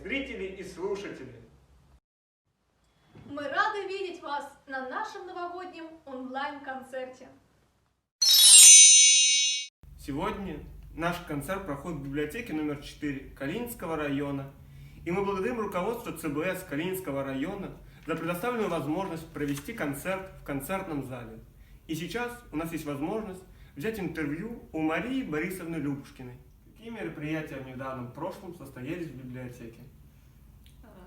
зрители и слушатели! Мы рады видеть вас на нашем новогоднем онлайн-концерте. Сегодня наш концерт проходит в библиотеке номер 4 Калининского района. И мы благодарим руководство ЦБС Калининского района за предоставленную возможность провести концерт в концертном зале. И сейчас у нас есть возможность взять интервью у Марии Борисовны Любушкиной. Какие мероприятия в недавнем прошлом состоялись в библиотеке?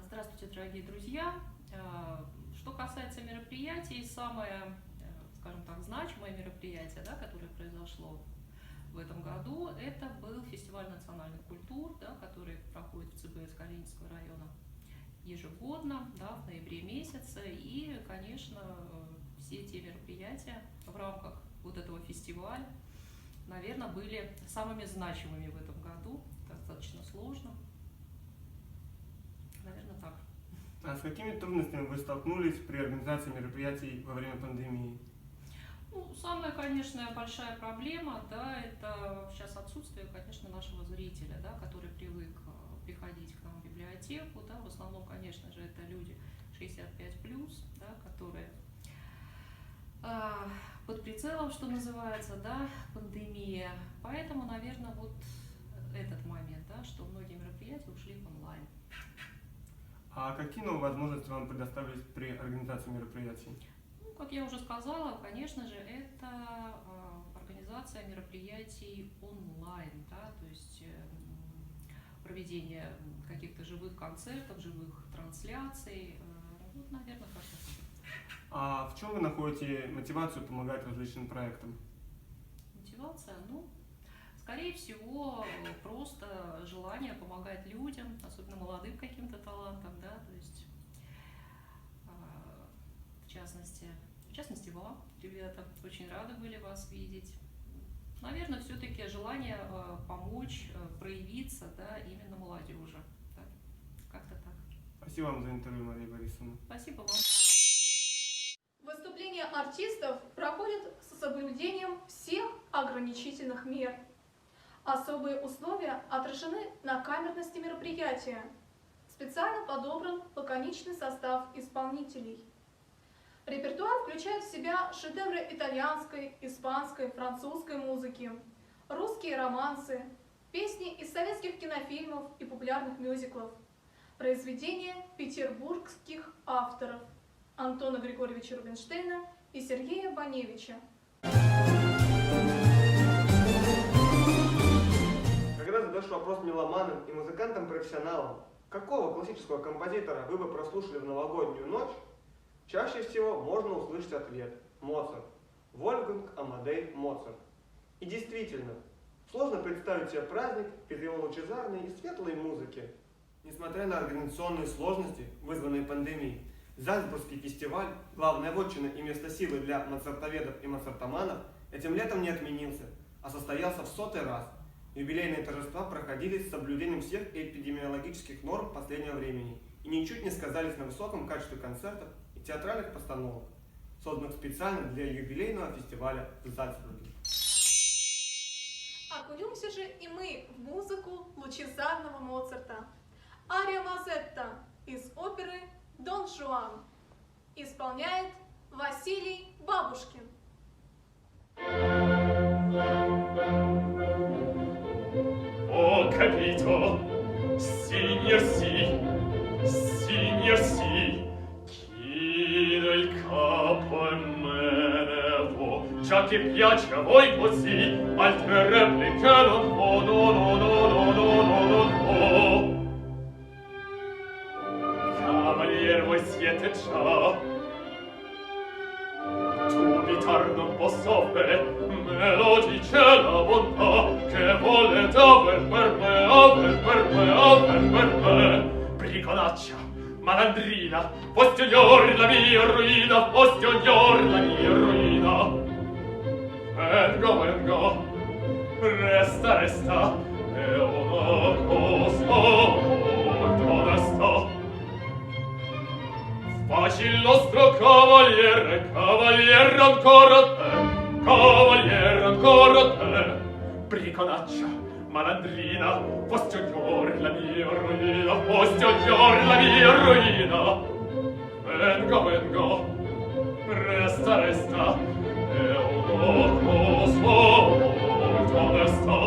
Здравствуйте, дорогие друзья! Что касается мероприятий, самое, скажем так, значимое мероприятие, которое произошло в этом году, это был фестиваль национальных культур, который проходит в ЦБС Калининского района ежегодно, в ноябре месяце. И, конечно, все те мероприятия в рамках вот этого фестиваля, наверное, были самыми значимыми в этом году. Достаточно сложно. Наверное, так. А с какими трудностями вы столкнулись при организации мероприятий во время пандемии? Самая, конечно, большая проблема, это сейчас отсутствие, конечно, нашего зрителя, который привык приходить к нам в библиотеку. В основном, конечно же, это люди 65+, которые под прицелом, что называется, пандемия. Поэтому, наверное, вот этот момент, что многие мероприятия ушли в онлайн. А какие новые возможности вам предоставились при организации мероприятий? Как я уже сказала, конечно же, это организация мероприятий онлайн, то есть проведение каких-то живых концертов, живых трансляций. Наверное, как-то так. А в чем вы находите мотивацию помогать различным проектам? Мотивация? Скорее всего, просто желание помогать людям, особенно молодым каким-то талантам, то есть, в частности, вам, ребята, очень рады были вас видеть. Наверное, все-таки желание помочь, проявиться, именно молодежи. Как-то так. Спасибо вам за интервью, Мария Борисовна. Спасибо вам. Выступления артистов проходят с соблюдением всех ограничительных мер. Особые условия отражены на камерности мероприятия. Специально подобран лаконичный состав исполнителей. Репертуар включает в себя шедевры итальянской, испанской, французской музыки, русские романсы, песни из советских кинофильмов и популярных мюзиклов, произведения петербургских авторов Антона Григорьевича Рубинштейна и Сергея Баневича. Когда задашь вопрос меломанам и музыкантам-профессионалам, какого классического композитора вы бы прослушали в новогоднюю ночь, чаще всего можно услышать ответ – Моцарт. Вольфганг Амадей Моцарт. И действительно, сложно представить себе праздник без его лучезарной и светлой музыки. Несмотря на организационные сложности, вызванные пандемией, Зальцбургский фестиваль, главная вотчина и место силы для моцартоведов и моцартоманов, этим летом не отменился, а состоялся в 100-й раз. Юбилейные торжества проходили с соблюдением всех эпидемиологических норм последнего времени и ничуть не сказались на высоком качестве концертов и театральных постановок, созданных специально для юбилейного фестиваля в Зальцбурге. Окунемся же и мы в музыку лучезарного Моцарта. Ария Мазетта из оперы «Дон Жуан» исполняет Василий Бабушкин. Ho capito, signor sì, chino il capo e me ne vo, già che piace a voi così, altre repliche non vo, no. Cavalier, voi siete già, dubitar non posso bere, me lo dice la bontà, che volete aver per me. Bricolaccia, malandrina, foste ognor la mia ruina, Venga, resta, è una cosa molto onesta. Facil nostro cavaliere ancora te, bricolaccia, malandrina, foste ognor la mia ruina. la posti odiar la mia ruina. Venga, venga, resta, resta, è una cosa molto onesta.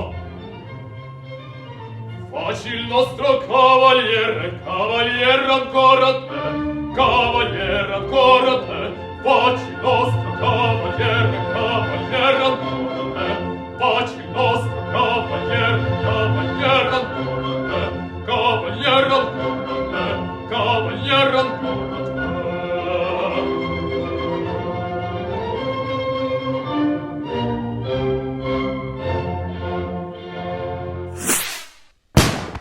Facil nostro cavaliere, cavaliere ancora te, cavaliere ancora te, facil nostro cavaliere, cavaliere ancora te, facil nostro cavaliere, cavaliere ancora te, cavaliere ancora te, cavaliere ancora te.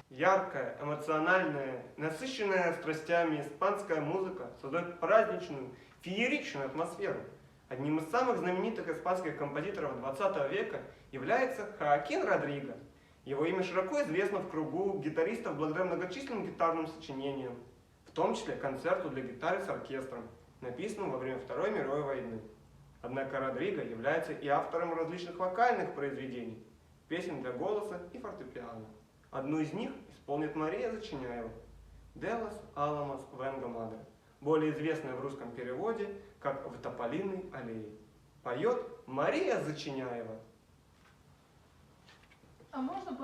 Яркая, эмоциональная, насыщенная страстями испанская музыка создает праздничную, фееричную атмосферу. Одним из самых знаменитых испанских композиторов 20 века является Хоакин Родриго. Его имя широко известно в кругу гитаристов благодаря многочисленным гитарным сочинениям, в том числе концерту для гитары с оркестром, написанному во время Второй мировой войны. Однако Родриго является и автором различных вокальных произведений, песен для голоса и фортепиано. Одну из них исполнит Мария Зачиняева «De las Almas Venga Madre», более известная в русском переводе как «В тополиной аллее». Поет Мария Зачиняева. А можно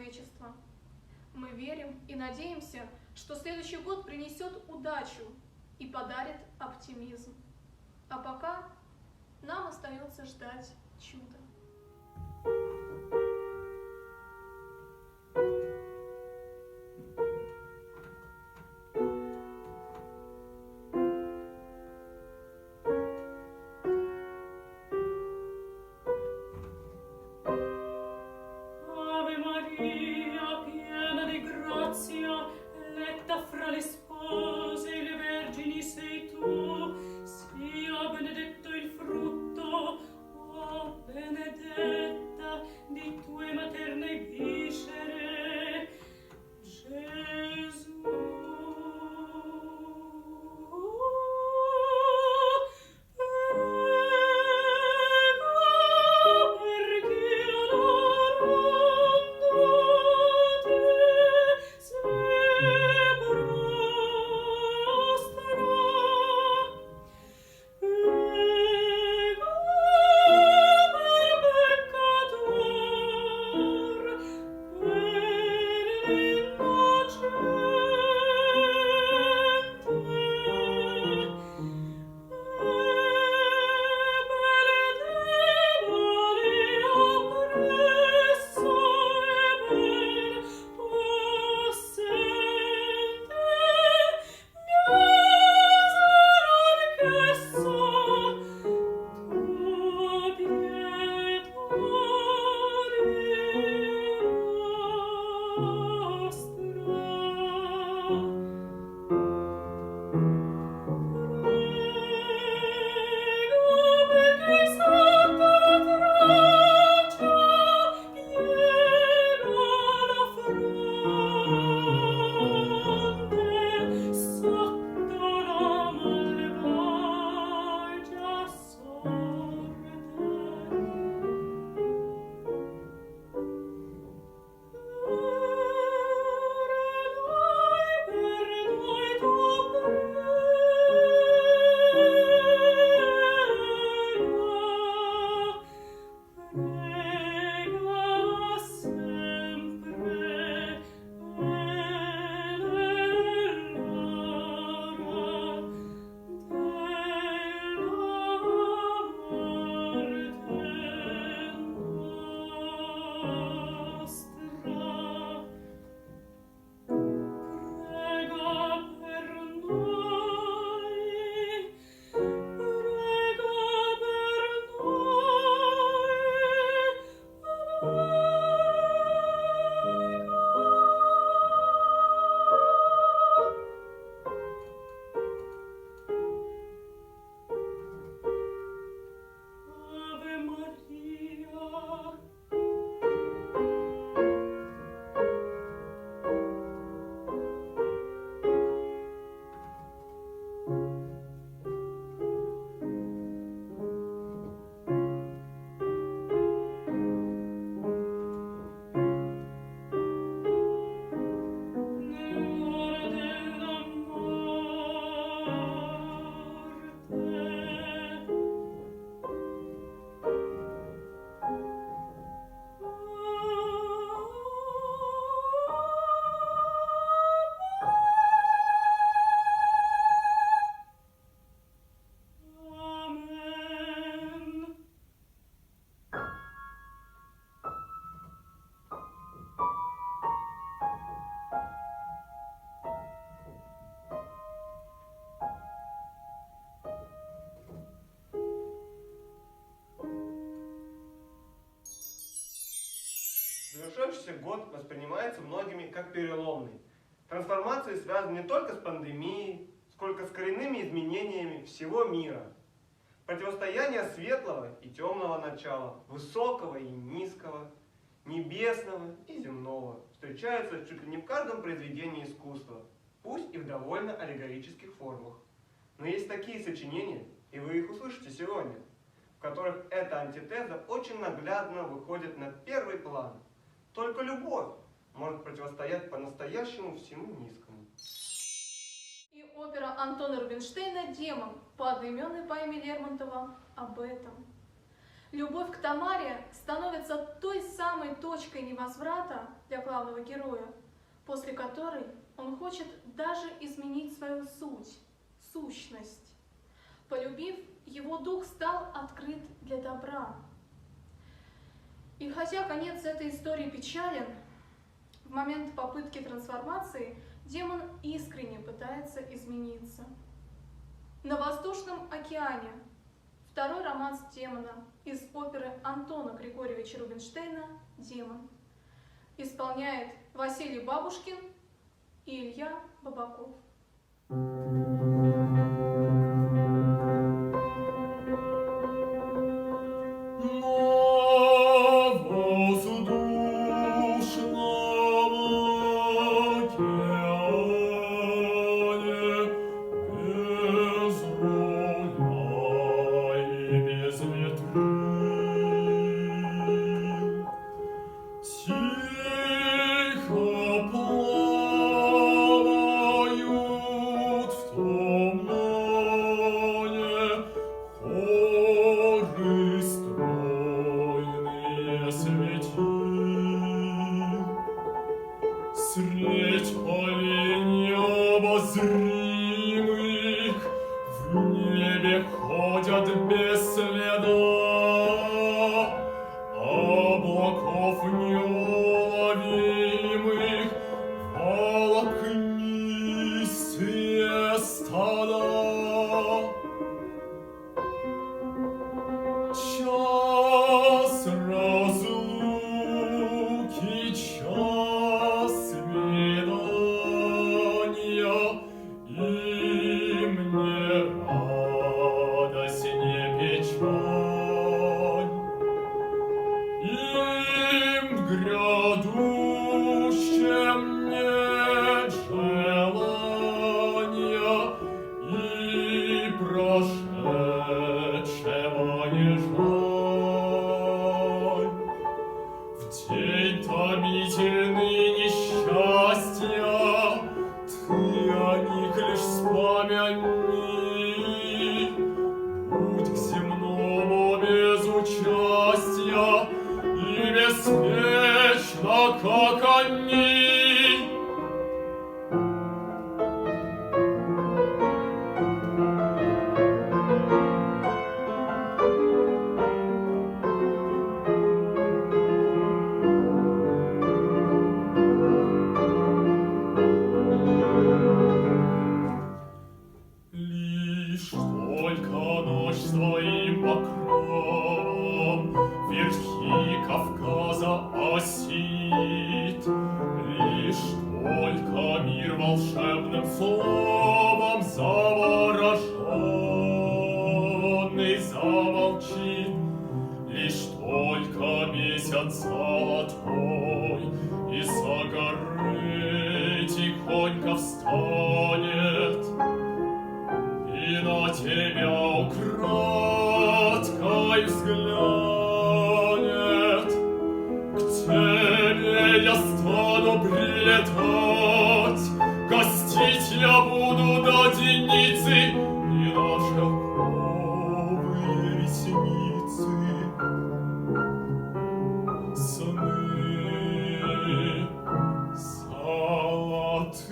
человечества. Мы верим и надеемся, что следующий год принесет удачу и подарит оптимизм. А пока нам остается ждать чуда. завершившийся год воспринимается многими как переломный. Трансформации связаны не только с пандемией, сколько с коренными изменениями всего мира. Противостояние светлого и темного начала, высокого и низкого, небесного и земного встречаются чуть ли не в каждом произведении искусства, пусть и в довольно аллегорических формах. Но есть такие сочинения, и вы их услышите сегодня, в которых эта антитеза очень наглядно выходит на первый план. Только любовь может противостоять по-настоящему всему низкому. И опера Антона Рубинштейна «Демон» по одноименной поэме Лермонтова об этом. Любовь к Тамаре становится той самой точкой невозврата для главного героя, после которой он хочет даже изменить свою суть, сущность. Полюбив, его дух стал открыт для добра. И хотя конец этой истории печален, в момент попытки трансформации демон искренне пытается измениться. На Воздушном океане второй романс демона из оперы Антона Григорьевича Рубинштейна «Демон» исполняет Василий Бабушкин и Илья Бабаков. Средь полей необозримых в небе ходят без следа, облаков неуловимых волокнистые стада. Час разлуки, час свидания, и мне радость не печаль. Им грядущем нет желания, и прошедшего не жаль. В день томительный несчастья ты о них лишь вспомяни. Будь к земному без участия и беспечно, как они. Лишь только ночь своим покровом верхи Кавказа осенит, лишь только мир волшебным словом завороженный замолчит, лишь только месяц золотой из-за горы тихонько встанет и на тебя украдкой взглянет. К тебе я стану прилетать, гостить я буду до Деницы, и на шелковые ресницы сны золотые.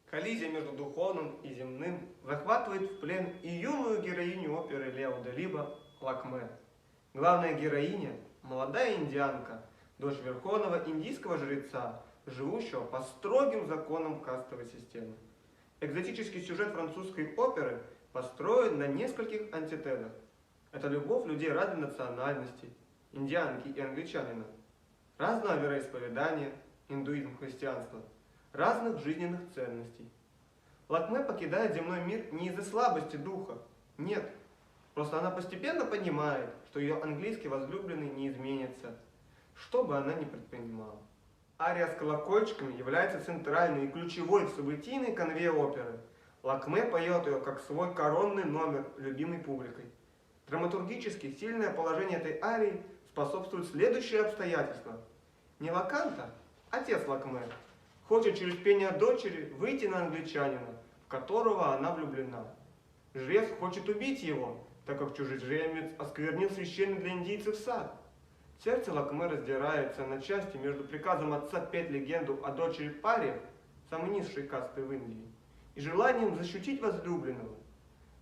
Коллизия между духовным и земным захватывает в плен и юную героиню оперы Лео де Либо Лакме. Главная героиня – молодая индианка, дочь верховного индийского жреца, живущего по строгим законам кастовой системы. Экзотический сюжет французской оперы построен на нескольких антитезах. Это любовь людей разной национальности, индианки и англичанина, разного вероисповедания, индуизм, христианство, разных жизненных ценностей. Лакме покидает земной мир не из-за слабости духа, нет, просто она постепенно понимает, что ее английский возлюбленный не изменится, что бы она ни предпринимала. Ария с колокольчиками является центральной и ключевой в событийной канве оперы. Лакме поет ее как свой коронный номер, любимой публикой. Драматургически сильное положение этой арии способствует следующее обстоятельство. Не Лаканта, отец Лакме, хочет через пение дочери выйти на англичанина, в которого она влюблена. Жрец хочет убить его, так как чужеземец осквернил священный для индийцев сад. Сердце Лакме раздирается на части между приказом отца петь легенду о дочери Пария, самой низшей касты в Индии, и желанием защитить возлюбленного.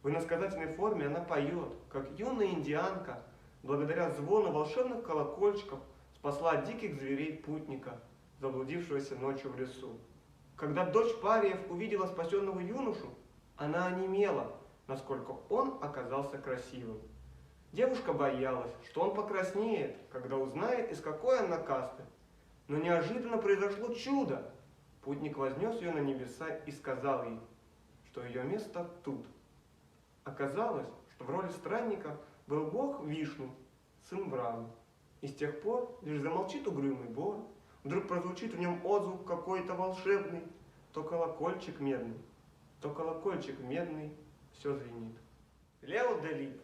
В иносказательной форме она поет, как юная индианка, благодаря звону волшебных колокольчиков, спасла диких зверей путника, заблудившегося ночью в лесу. Когда дочь Париев увидела спасенного юношу, она онемела, насколько он оказался красивым. Девушка боялась, что он покраснеет, когда узнает, из какой она касты. Но неожиданно произошло чудо. Путник вознес ее на небеса и сказал ей, что ее место тут. Оказалось, что в роли странника был бог Вишну, сын Брамы. И с тех пор лишь замолчит угрюмый бог, вдруг прозвучит в нем отзвук какой-то волшебный, то колокольчик медный, все звенит. Лео де Либо.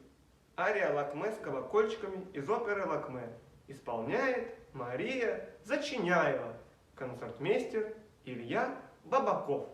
Ария Лакме с колокольчиками из оперы Лакме. Исполняет Мария Зачиняева, концертмейстер Илья Бабаков.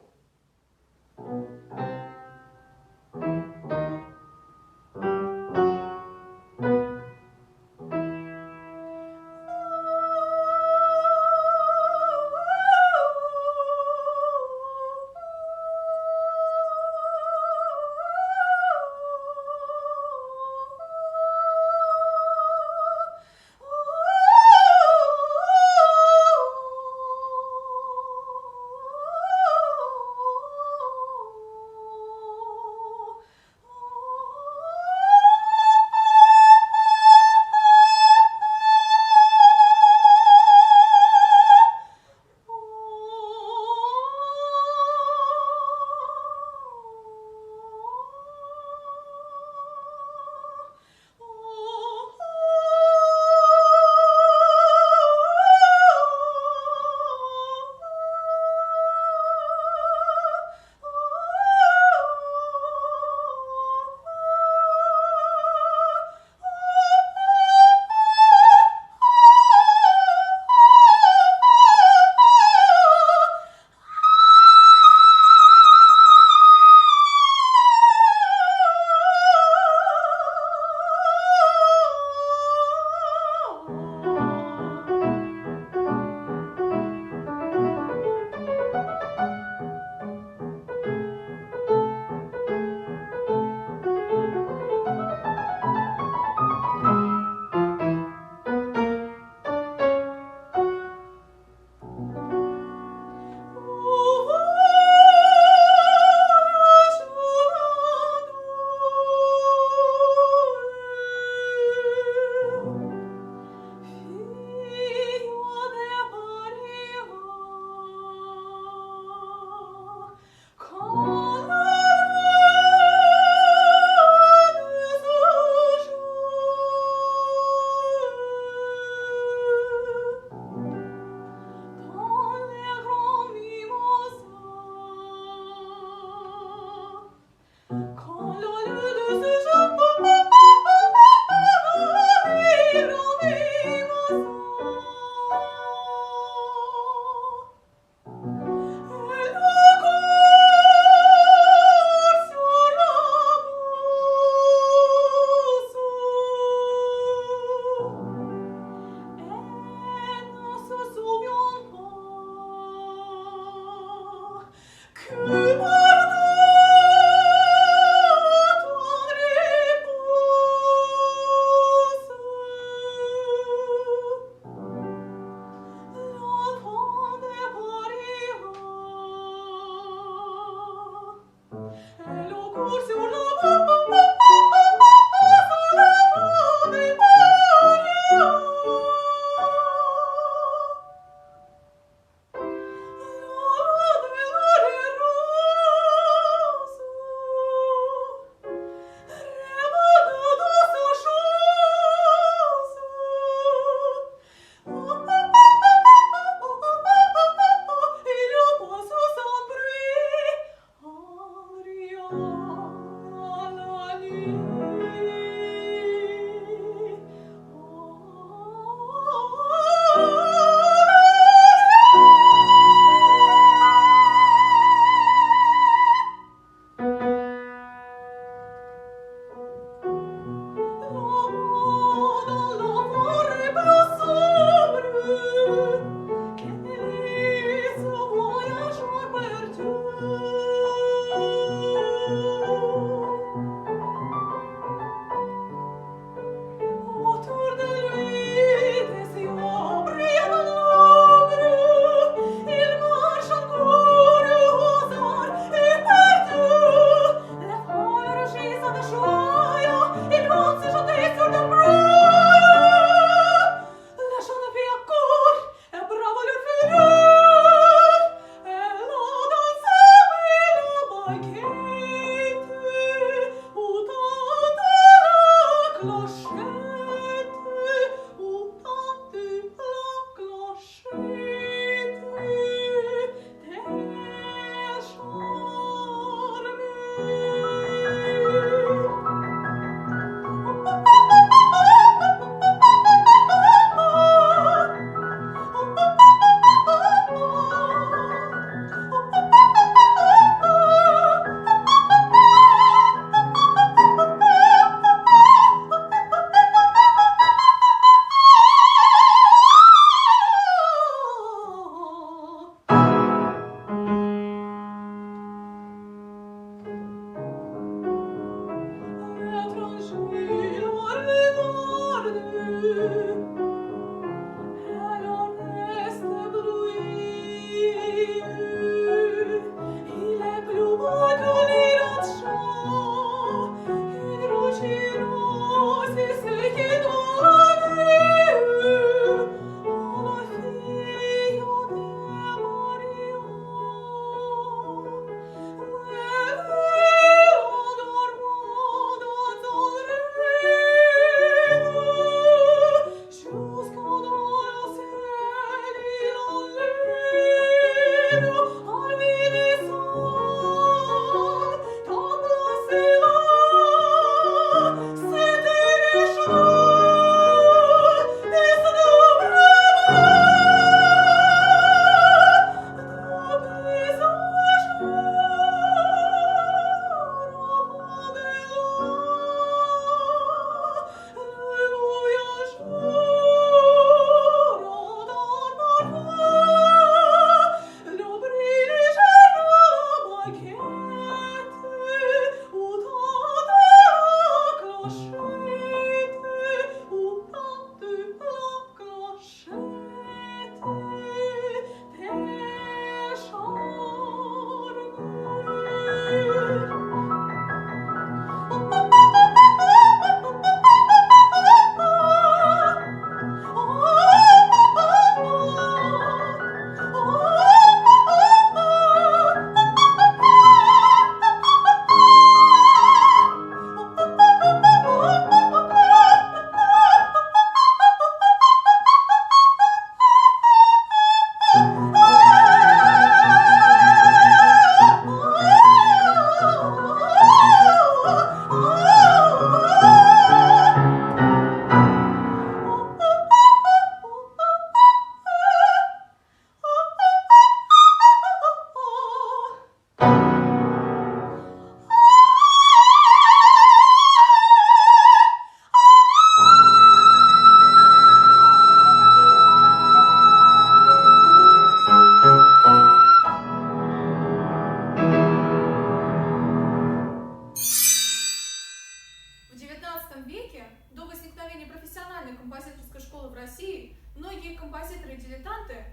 композиторы-дилетанты,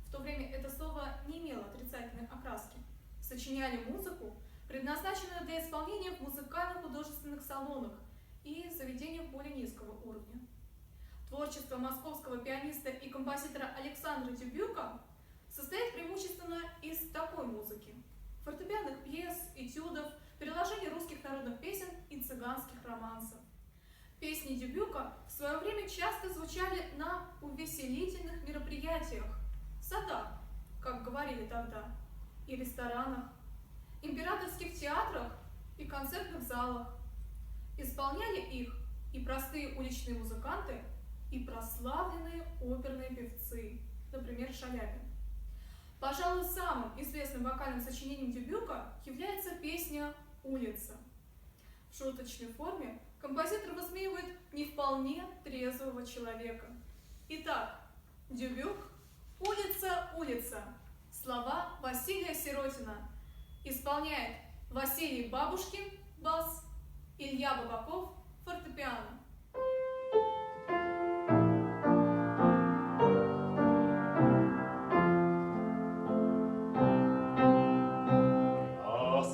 в то время это слово не имело отрицательной окраски, сочиняли музыку, предназначенную для исполнения в музыкально-художественных салонах и заведениях более низкого уровня. Творчество московского пианиста и композитора Александра Дюбюка состоит преимущественно из такой музыки: фортепианных пьес, этюдов, переложений русских народных песен и цыганских романсов. Песни Дюбюка в свое время часто звучали на увеселительных мероприятиях, садах, как говорили тогда, и ресторанах, императорских театрах и концертных залах. Исполняли их и простые уличные музыканты, и прославленные оперные певцы, например, Шаляпин. Пожалуй, самым известным вокальным сочинением Дюбюка является песня «Улица». В шуточной форме композитор высмеивает не вполне трезвого человека. Итак, Дюбюк «Улица, улица». Слова Василия Сиротина. Исполняет Василий Бабушкин, бас, Илья Бабаков, фортепиано.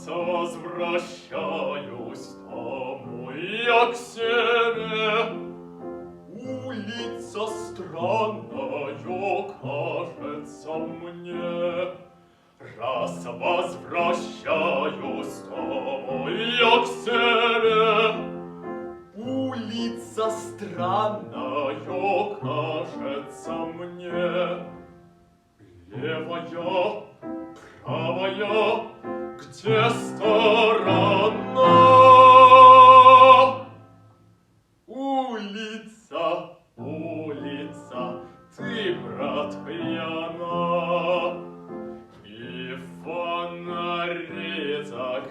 Возвращаюсь домой я к себе. Улица странная кажется мне. Раз возвращаюсь домой я к себе. Улица странная кажется мне. Левая, правая, где сторона? Улица, улица, ты, брат, пьяна. И фонари так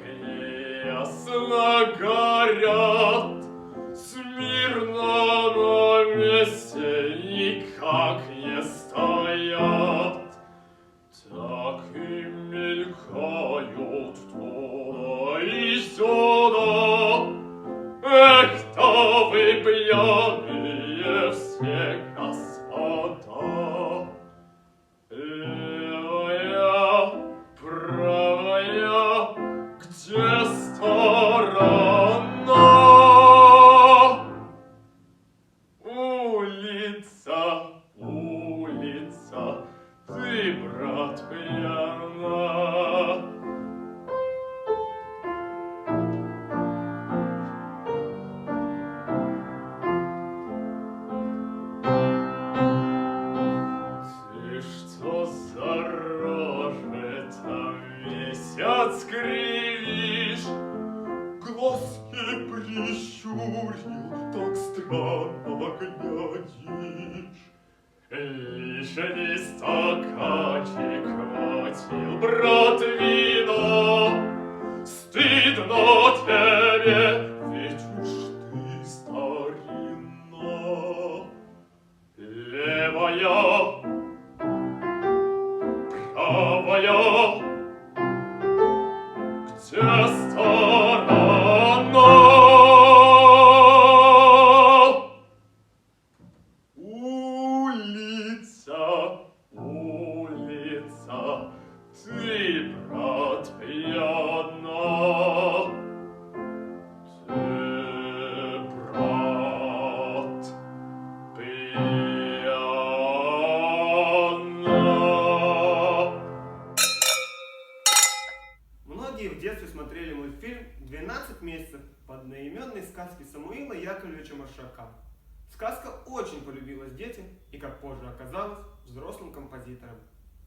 ясно горят, смирно на месте никак не стоят. Так и мелькают туда и сюда. Эх-то вы пьяные все господа. Левая, правая, где сторона? Улица, улица, ты, брат, пьяна. Ты что за рожи-то месяц кривишь? Глазки прищурил, так странно глядишь. Лишний стаканчик хватил, брат, вина. Стыдно тебе, ведь уж ты старина. Левая, правая, где сторона? Улица, улица, ты, брат, пьяна. Ты, брат, пьяна. Многие в детстве смотрели мультфильм «12 месяцев» по одноименной сказке Самуила Яковлевича Маршака. Сказка очень полюбилась детям и, как позже оказалось, взрослым композиторам.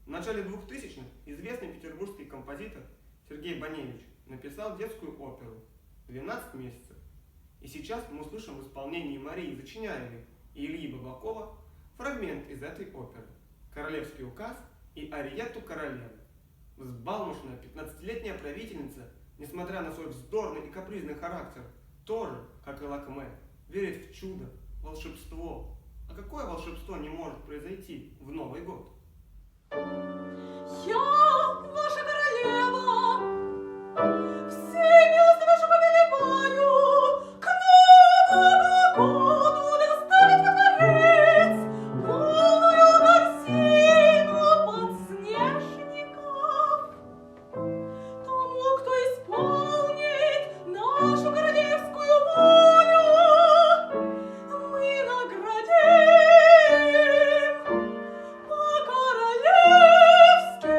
В начале 2000-х известный петербургский композитор Сергей Баневич написал детскую оперу «12 месяцев». И сейчас мы услышим в исполнении Марии Зачиняевой и Ильи Бабакова фрагмент из этой оперы «Королевский указ» и «Ариетту королевы». Взбалмошная 15-летняя правительница, несмотря на свой вздорный и капризный характер, тоже, как и Лакме, верит в чудо, волшебство. А какое волшебство не может произойти в Новый год? Я, ваша королева, всей милости вашу повелеваю, к Новому году доставить во дворец полную корзину подснежников. Тому, кто исполнит нашу королевскую волю, мы наградим по-королевски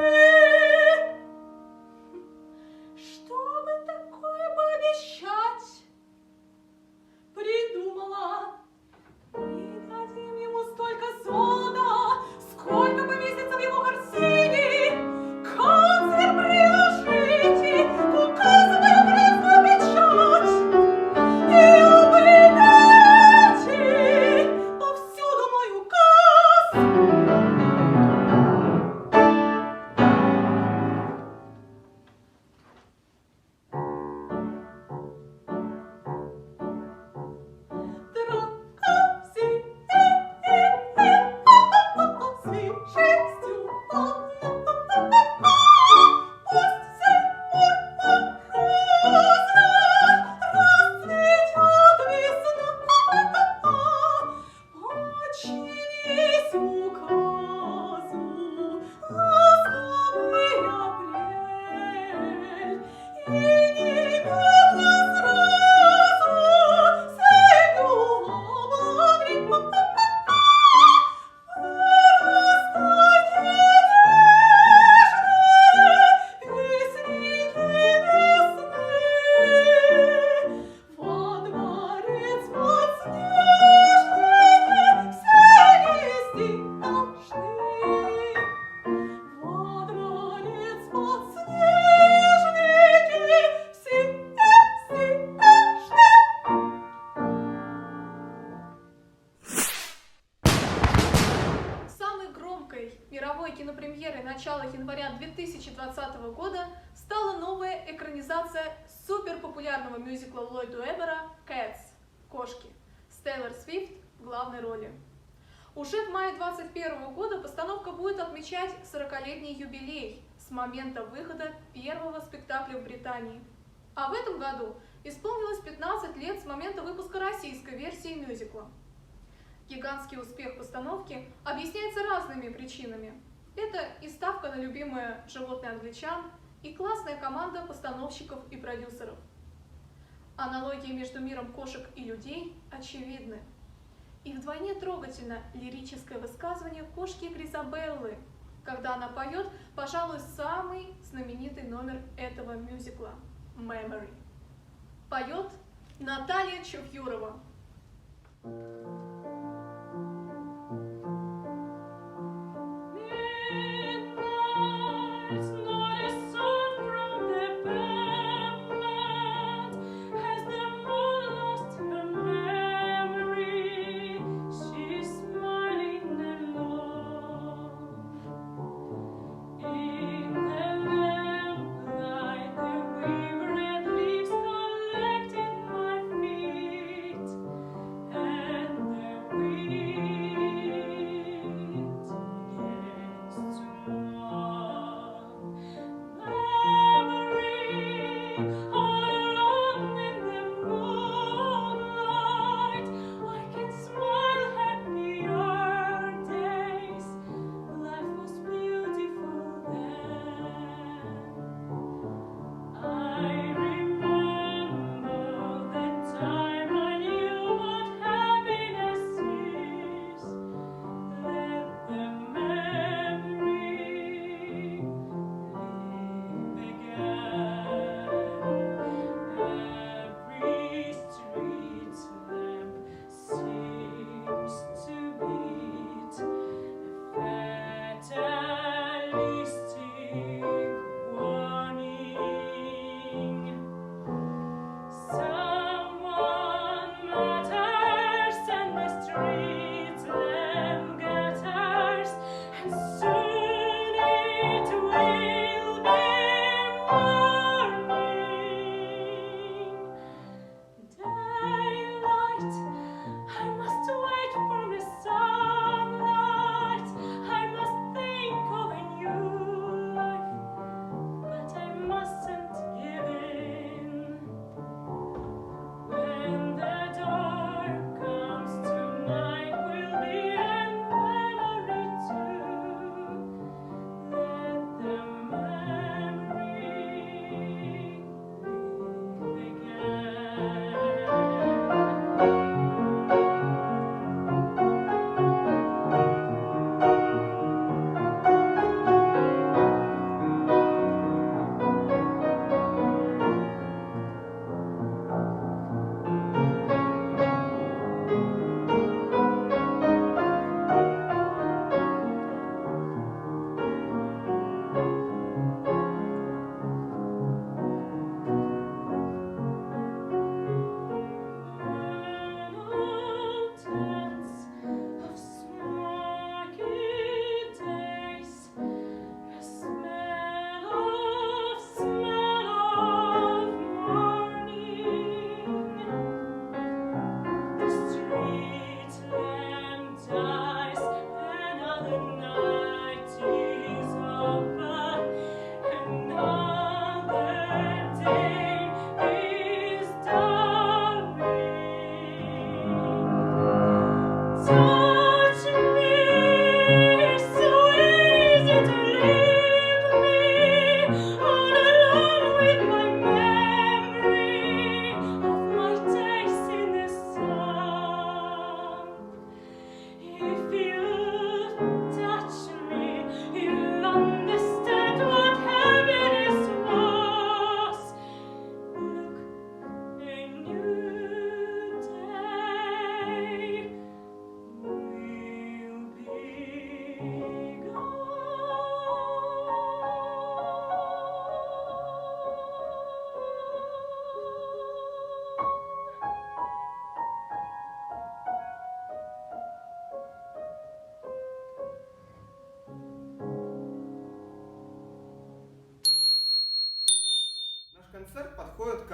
января 2020 года стала новая экранизация суперпопулярного мюзикла Ллойда Уэббера «Cats» – «Кошки» с Тейлор Свифт в главной роли. Уже в мае 2021 года постановка будет отмечать 40-летний юбилей с момента выхода первого спектакля в Британии. А в этом году исполнилось 15 лет с момента выпуска российской версии мюзикла. Гигантский успех постановки объясняется разными причинами. Это и ставка на любимое животное англичан, и классная команда постановщиков и продюсеров. Аналогии между миром кошек и людей очевидны. И вдвойне трогательно лирическое высказывание кошки Гризабеллы, когда она поет, пожалуй, самый знаменитый номер этого мюзикла «Memory». Поет Наталья Чуфьюрова.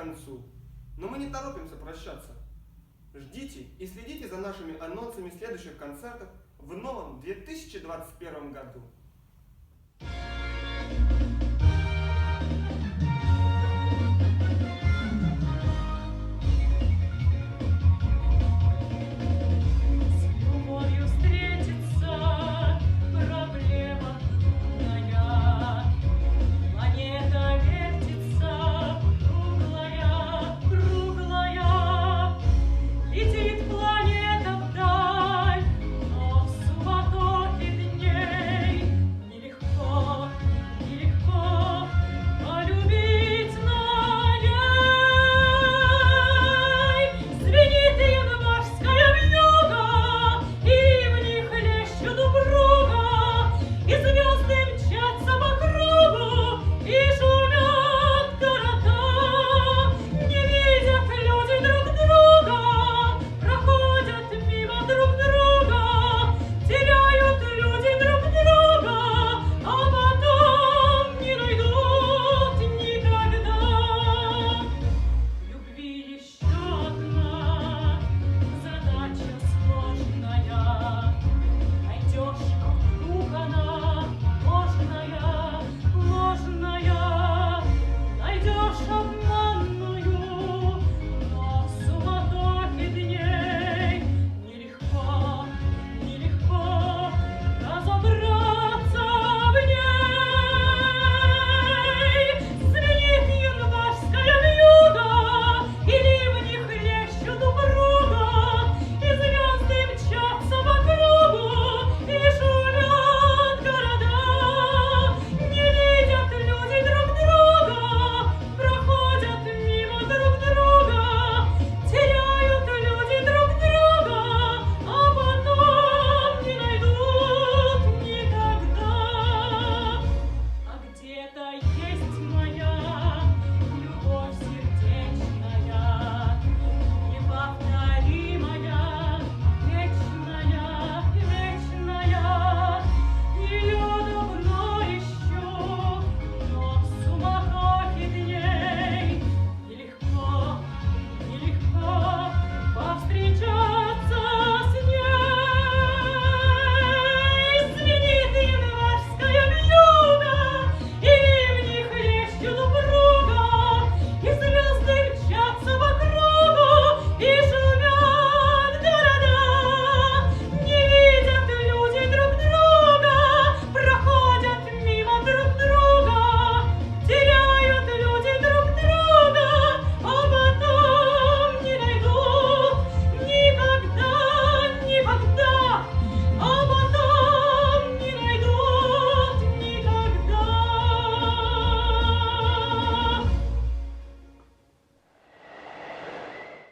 концу. Но мы не торопимся прощаться. Ждите и следите за нашими анонсами следующих концертов в новом 2021 году.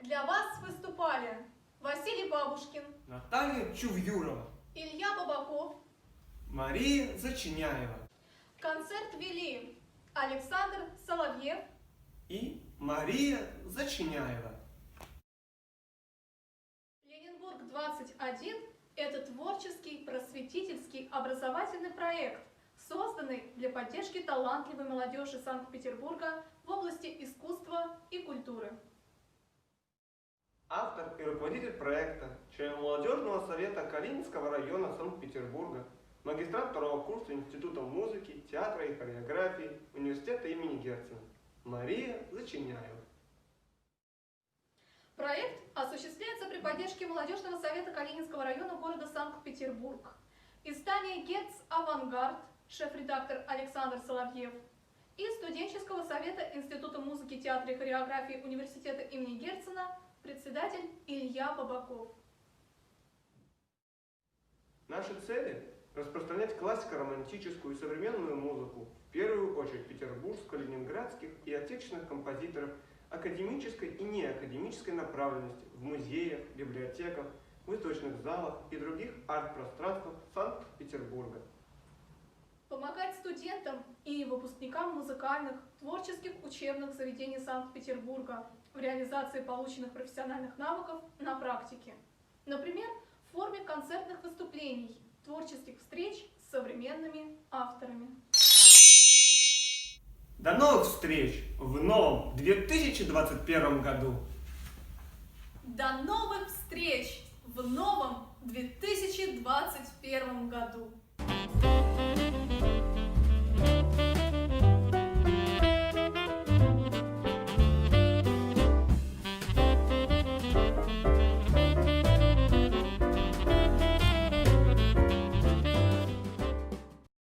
Для вас выступали Василий Бабушкин, Наталья Чувьюрова, Илья Бабаков. Мария Зачиняева Концерт вели Александр Соловьев, и Мария Зачиняева. Ленинбург 21 – это творческий, просветительский, образовательный проект, созданный для поддержки талантливой молодежи Санкт-Петербурга в области искусства и культуры. Автор и руководитель проекта, член молодежного совета Калининского района Санкт-Петербурга, магистрант второго курса Института музыки, театра и хореографии Университета имени Герцена Мария Зачиняева. Проект осуществляется при поддержке молодежного совета Калининского района города Санкт-Петербург, издание «Герц Авангард», шеф-редактор Александр Соловьев, и студенческого совета Института музыки, театра и хореографии Университета имени Герцена, председатель Илья Бабаков. Наши цели – распространять классико-романтическую и современную музыку, в первую очередь петербургско-ленинградских и отечественных композиторов академической и неакадемической направленности в музеях, библиотеках, выставочных залах и других арт-пространствах Санкт-Петербурга. Помогать студентам и выпускникам музыкальных, творческих учебных заведений Санкт-Петербурга в реализации полученных профессиональных навыков на практике. Например, в форме концертных выступлений, творческих встреч с современными авторами. До новых встреч в новом 2021 году! До новых встреч в новом 2021 году!